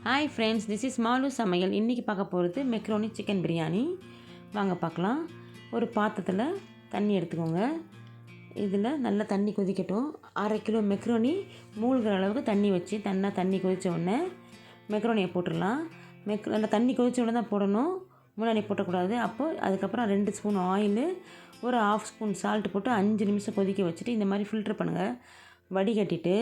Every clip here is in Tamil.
Hi friends, this is Malu Samayal. இன்றைக்கி பார்க்க போகிறது மெக்ரோனி சிக்கன் பிரியாணி. வாங்க பார்க்கலாம். ஒரு பாத்திரத்தில் தண்ணி எடுத்துக்கோங்க. இதில் நல்லா தண்ணி கொதிக்கட்டும். 1/2 கிலோ மெக்ரோனி மூழ்கிற அளவுக்கு தண்ணி வச்சு தண்ணி கொதித்த உடனே மெக்ரோனியை போட்டுடலாம். நல்லா தண்ணி கொதித்த உடனே தான் போடணும், முன்னாடி போட்டக்கூடாது. அதுக்கப்புறம் 2 ஸ்பூன் ஆயிலு, ஒரு 1/2 ஸ்பூன் சால்ட்டு போட்டு 5 நிமிஷம் கொதிக்க வச்சுட்டு இந்த மாதிரி ஃபில்ட்ரு பண்ணுங்கள். வடிகட்டிட்டு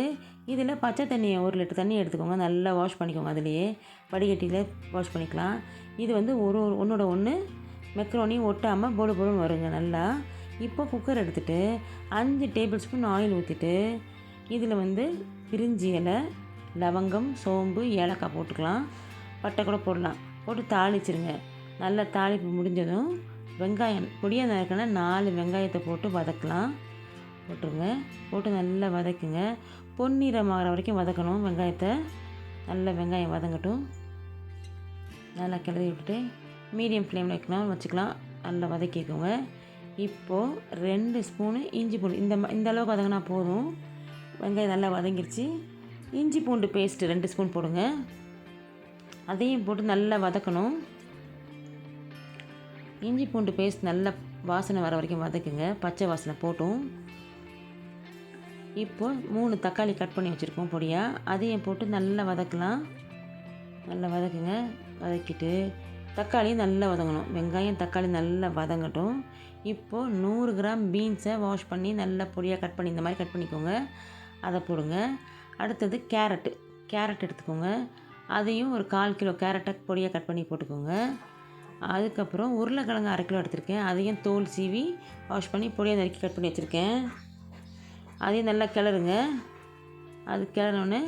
இதில் பச்சை தண்ணியை 1 லிட்டர் தண்ணி எடுத்துக்கோங்க. நல்லா வாஷ் பண்ணிக்கோங்க. அதிலேயே வடிகட்டியில் வாஷ் பண்ணிக்கலாம். இது வந்து ஒன்றோட ஒன்று மெக்ரோனி ஒட்டாமல் பொழுன்னு வருங்க நல்லா. இப்போ குக்கர் எடுத்துகிட்டு 5 டேபிள் ஸ்பூன் ஆயில் ஊற்றிட்டு இதில் வந்து பிரிஞ்சி இலை, லவங்கம், சோம்பு, ஏலக்காய் போட்டுக்கலாம். பட்டை கூட போடலாம். போட்டு தாளிச்சிருங்க. நல்லா தாளிப்பு முடிஞ்சதும் வெங்காயம் பொடியாக நறுக்கினா 4 வெங்காயத்தை போட்டு வதக்கலாம். போட்டுருங்க. போட்டு நல்லா வதக்குங்க. பொன்னிறமாகிற வரைக்கும் வதக்கணும் வெங்காயத்தை. நல்லா வெங்காயம் வதங்கட்டும். நல்லா கிளறி விட்டுட்டு மீடியம் ஃப்ளேமில் வச்சுக்கலாம். நல்லா வதக்கிக்கோங்க. இப்போது 2 ஸ்பூனு இஞ்சி பூண்டு இந்த அளவுக்கு வதங்கினா போதும். வெங்காயம் நல்லா வதங்கிடுச்சு. இஞ்சி பூண்டு பேஸ்ட்டு 2 ஸ்பூன் போடுங்க. அதையும் போட்டு நல்லா வதக்கணும். இஞ்சி பூண்டு பேஸ்ட் நல்லா வாசனை வர வரைக்கும் வதக்குங்க. பச்சை வாசனை போட்டும். இப்போது 3 தக்காளி கட் பண்ணி வச்சுருக்கோம் பொடியாக. அதையும் போட்டு நல்லா வதக்கலாம். நல்லா வதக்குங்க. வதக்கிட்டு தக்காளியும் நல்லா வதங்கணும். வெங்காயம் தக்காளி நல்லா வதங்கட்டும். இப்போது 100 கிராம் பீன்ஸை வாஷ் பண்ணி நல்லா பொடியாக கட் பண்ணி இந்த மாதிரி கட் பண்ணிக்கோங்க. அதை போடுங்க. அடுத்தது கேரட் எடுத்துக்கோங்க. அதையும் ஒரு 1/4 கிலோ கேரட்டை பொடியாக கட் பண்ணி போட்டுக்கோங்க. அதுக்கப்புறம் உருளைக்கிழங்கு 1/2 கிலோ எடுத்திருக்கேன். அதையும் தோல் சீவி வாஷ் பண்ணி பொடியாக நறுக்கி கட் பண்ணி வச்சுருக்கேன். அதையும் நல்லா கிளறுங்க. அது கிளறினோடனே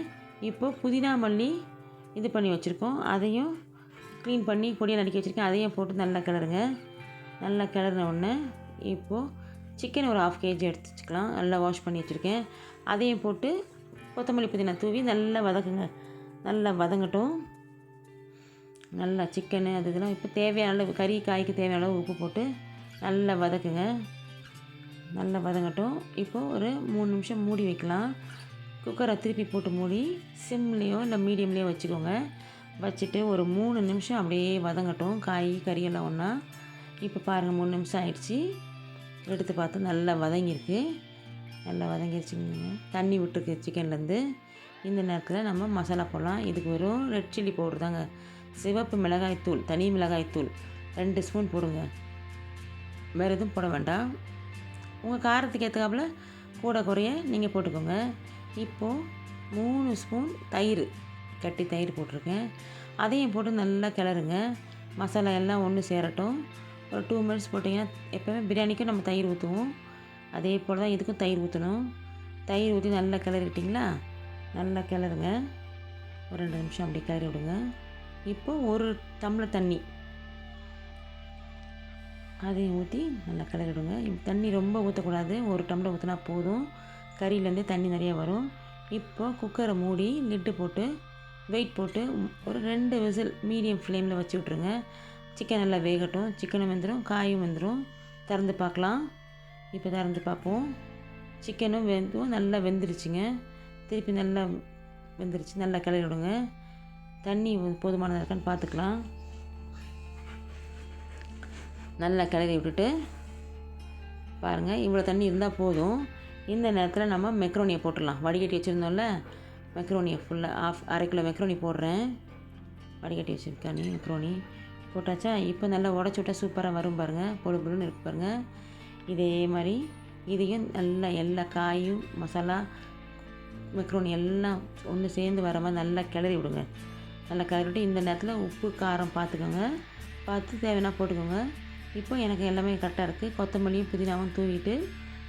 இப்போது புதினா மல்லி இது பண்ணி வச்சுருக்கோம். அதையும் க்ளீன் பண்ணி பொடியாக நறுக்கி வச்சுருக்கேன். அதையும் போட்டு நல்லா கிளறுங்க. நல்லா கிளறின உடனே இப்போது சிக்கன் ஒரு 1/2 kg எடுத்து வச்சுக்கலாம். நல்லா வாஷ் பண்ணி வச்சுருக்கேன். அதையும் போட்டு கொத்தமல்லி புதினா தூவி நல்லா வதக்குங்க. நல்லா வதங்கட்டும். நல்லா சிக்கனு இதெல்லாம் இப்போ தேவையான அளவு காய்க்கு தேவையான அளவு உப்பு போட்டு நல்லா வதக்குங்க. நல்லா வதங்கட்டும். இப்போது ஒரு 3 நிமிஷம் மூடி வைக்கலாம். குக்கரை திருப்பி போட்டு மூடி சிம்லேயோ இல்லை மீடியம்லேயோ வச்சுக்கோங்க. வச்சுட்டு ஒரு 3 நிமிஷம் அப்படியே வதங்கட்டும். கறியெல்லாம் ஒன்றா. இப்போ பாருங்கள் 3 நிமிஷம் ஆயிடுச்சு. எடுத்து பார்த்து நல்லா வதங்கியிருக்கு. நல்லா வதங்கிடுச்சுங்க. தண்ணி விட்டுருக்கு சிக்கன்லேருந்து. இந்த நேரத்தில் நம்ம மசாலா போடலாம். இதுக்கு வெறும் ரெட் சில்லி பவுடர் தாங்க. சிவப்பு மிளகாய்த்தூள், தனி மிளகாய்த்தூள் 2 ஸ்பூன் போடுங்க. வேறு எதுவும் போட வேண்டாம். உங்கள் காரத்துக்கு ஏற்றாப்புல கூட குறைய நீங்கள் போட்டுக்கோங்க. இப்போது 3 ஸ்பூன் கட்டி தயிர் போட்டிருக்கேன். அதையும் போட்டு நல்லா கிளறுங்க. மசாலா எல்லாம் ஒன்று சேரட்டும். ஒரு 2 மினிட்ஸ் போட்டிங்கன்னா, எப்போவுமே பிரியாணிக்கும் நம்ம தயிர் ஊற்றுவோம். அதே போல் தான் இதுக்கும் தயிர் ஊற்றணும். தயிர் ஊற்றி நல்லா கிளறிட்டிங்களா? நல்லா கிளறுங்க. ஒரு 2 நிமிஷம் அப்படி கிளறி விடுங்க. இப்போது 1 டம்ளர் தண்ணி அதையும் ஊற்றி நல்லா கிளறிடுங்க. தண்ணி ரொம்ப ஊற்றக்கூடாது. 1 டம்ளர் ஊற்றினா போதும். கறியிலேருந்தே தண்ணி நிறைய வரும். இப்போது குக்கரை மூடி லிட்டு போட்டு வெயிட் போட்டு ஒரு 2 விசில் மீடியம் ஃப்ளேமில் வச்சு விட்ருங்க. சிக்கன் நல்லா வேகட்டும். சிக்கனும் வெந்துடும், காயும் வெந்துடும். திறந்து பார்க்கலாம். இப்போ திறந்து பார்ப்போம். சிக்கனும் நல்லா வெந்துருச்சுங்க. திருப்பி நல்லா வெந்துருச்சு. நல்லா கிளறி விடுங்க. தண்ணி போதுமானதாக இருக்கான்னு பார்த்துக்கலாம். நல்லா கிளறி விட்டுட்டு பாருங்கள், இவ்வளோ தண்ணி இருந்தால் போதும். இந்த நேரத்தில் நம்ம மெக்ரோனியை போட்டுடலாம். வடிகட்டி வச்சுருந்தோம்ல, மெக்ரோனியை ஃபுல்லாக 1/2 கிலோ மெக்ரோனி போடுறேன். வடிகட்டி வச்சுருக்கேன் மெக்ரோனி போட்டாச்சா? இப்போ நல்லா உடச்சி விட்டால் சூப்பராக வரும் பாருங்கள். பொழுன்னு இருக்கு பாருங்கள். இதே மாதிரி இதையும் நல்லா எல்லா காயும் மசாலா மெக்ரோனி எல்லாம் ஒன்று சேர்ந்து வர மாதிரி நல்லா கிளறி விடுங்க. நல்லா கிளறி விட்டு இந்த நேரத்தில் உப்பு காரம் பார்த்துக்கோங்க. பார்த்து தேவைன்னா போட்டுக்கோங்க. இப்போ எனக்கு எல்லாமே கரெக்டாக இருக்குது. கொத்தமல்லியும் புதினாவும் தூவிட்டு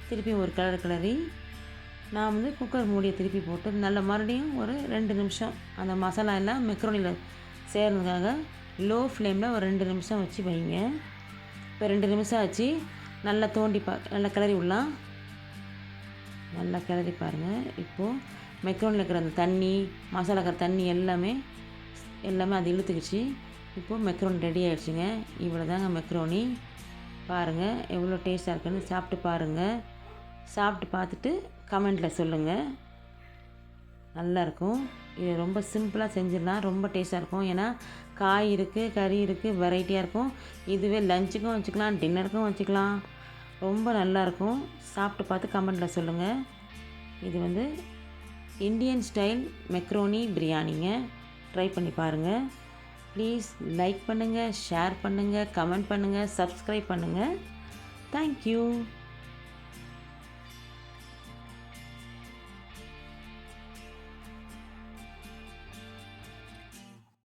திருப்பி ஒரு கிளறி நான் வந்து குக்கர் மூடியை திருப்பி போட்டு நல்லா மறுபடியும் ஒரு 2 நிமிஷம் அந்த மசாலா எல்லாம் மெக்ரோனியில் சேர்றதுக்காக லோ ஃப்ளேமில் ஒரு 2 நிமிஷம் வச்சு வைங்க. இப்போ 2 நிமிஷம் ஆச்சு. நல்லா நல்லா கிளறி விடலாம். நல்லா கிளறி பாருங்கள். இப்போது மெக்ரோனியில் இருக்கிற அந்த தண்ணி, மசாலா இருக்கிற தண்ணி எல்லாமே அது இழுத்துக்கிச்சு. இப்போது மெக்ரோனி ரெடி ஆகிடுச்சுங்க. இவ்வளோ தாங்க மெக்ரோனி. பாருங்கள் எவ்வளோ டேஸ்ட்டாக இருக்குன்னு சாப்பிட்டு பாருங்கள். சாப்பிட்டு பார்த்துட்டு கமெண்ட்டில் சொல்லுங்கள். நல்லாயிருக்கும். இது ரொம்ப சிம்பிளாக செஞ்சிடலாம். ரொம்ப டேஸ்ட்டாக இருக்கும். ஏன்னா காய் இருக்குது, கறி இருக்குது, வெரைட்டியாக இருக்கும். இதுவே லஞ்சுக்கும் வச்சுக்கலாம், டின்னருக்கும் வச்சுக்கலாம். ரொம்ப நல்லாயிருக்கும். சாப்பிட்டு பார்த்து கமெண்ட்டில் சொல்லுங்கள். இது வந்து இந்தியன் ஸ்டைல் மெக்ரோனி பிரியாணிங்க. ட்ரை பண்ணி பாருங்கள். ப்ளீஸ் லைக் பண்ணுங்கள், ஷேர் பண்ணுங்கள், கமெண்ட் பண்ணுங்கள், சப்ஸ்கிரைப் பண்ணுங்கள். தேங்க்யூ.